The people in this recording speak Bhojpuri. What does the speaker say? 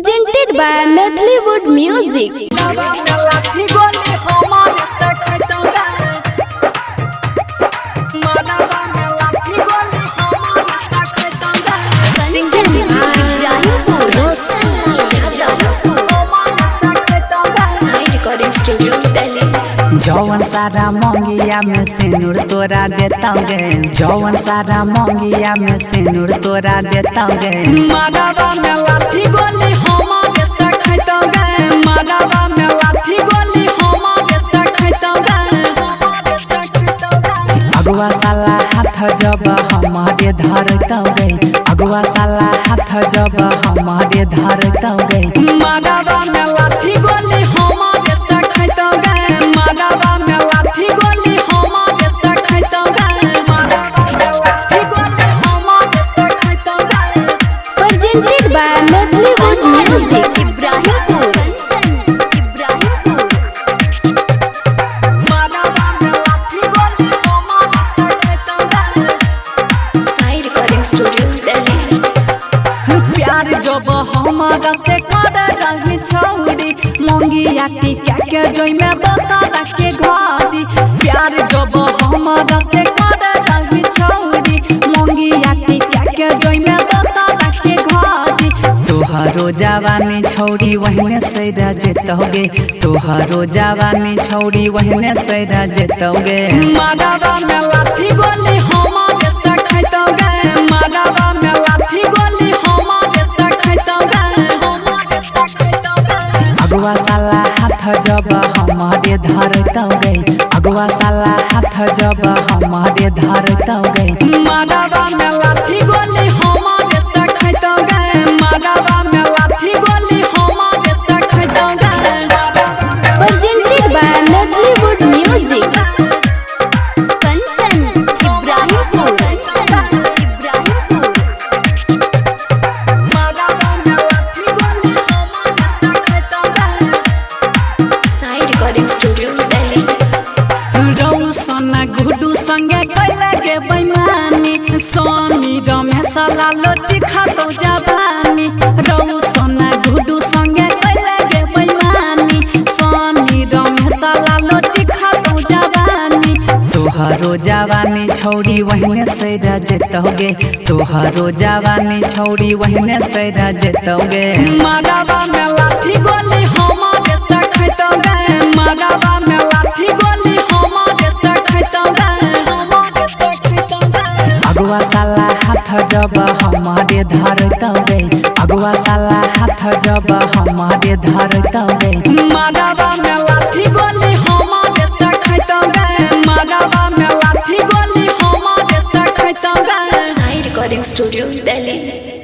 presented by Methleywood Music. जौवन सारा मोंगिया में सिंदूर तोरा देता गे, जौवन सारा मोंगिया में सिंदूर तोरा देता गे। मारवा में लाठी गोली हमारे से खैता गे, मारवा में लाठी गोली हमारे से खैता गे। अगवा साला हाथ जब हमारे धरता गे, अगवा साला हाथ जब हमारे धरता गे। मारवा में लाठी गोली हमारे से खैता गे, मारवा में लाठी गोली हमारे से खैता गे, मारवा में लाठी गोली हमारे से खैता गे। Presented by Methleywood Music. मारवा में लाठी गोली हमारे से खैता गे। साई रिकॉर्डिंग स्टूडियो दिल्ली। प्यार जब हमारा से कर रही छौरी, मोंगिया टिका के जोई में दोसरा के घारी। प्यार जब हमारा से कर रही छौरी, मोंगिया टिका के जोई में दोसरा के घारी। तोहरो जवानी छौरी वहने से रजतोगे, तोहरो जवानी छौरी वहने से रजतोगे। मारवा में लाठी गोली हमारे से खैतोगे, मारवा में लाठी गोली हमारे से खैतोगे, हमारे से खैतोगे। अगवा साला हाथ जब हमारे धरतोगे, अगवा साला हाथ जब हमारे धरतोगे। मारवा में लाठी गोली हमारे से खैतोगे, मारवा में लाठी गोली हमारे से खैतोगे। Presented by Methleywood Music. Kanchan Ibrahimpur, मारवा में लाठी गोली हमारे से खैतोगे। साई रिकॉर्डिंग स्टूडियो दिल्ली। रौ सोना गुडू संगे कैले गे बैमानी, सोनी रमेश लालो चिखा तो जवानी। रौ सोना गुडू संगे कैले गे बैमानी, सोनी रमेश लालो चिखा तो जवानी। तोहरो जवानी छौरी वहने से रजतोगे, तोहरो जवानी छौरी वहने से रजतोगे। मारवा में लाठी गोली हमारे से खैतोगे, मारवा में लाठी गोली हमारे से खैतोगे, हमारे से खैतोगे। अगवा साला हाथ जब हमारे धरतोगे, अगवा साला हाथ जब हमारे धरतोगे। मारवा में लाठी गोली हमारे से खैतोगे, मारवा में लाठी गोली हमारे से खैतोगे। साई रिकॉर्डिंग स्टूडियो दिल्ली।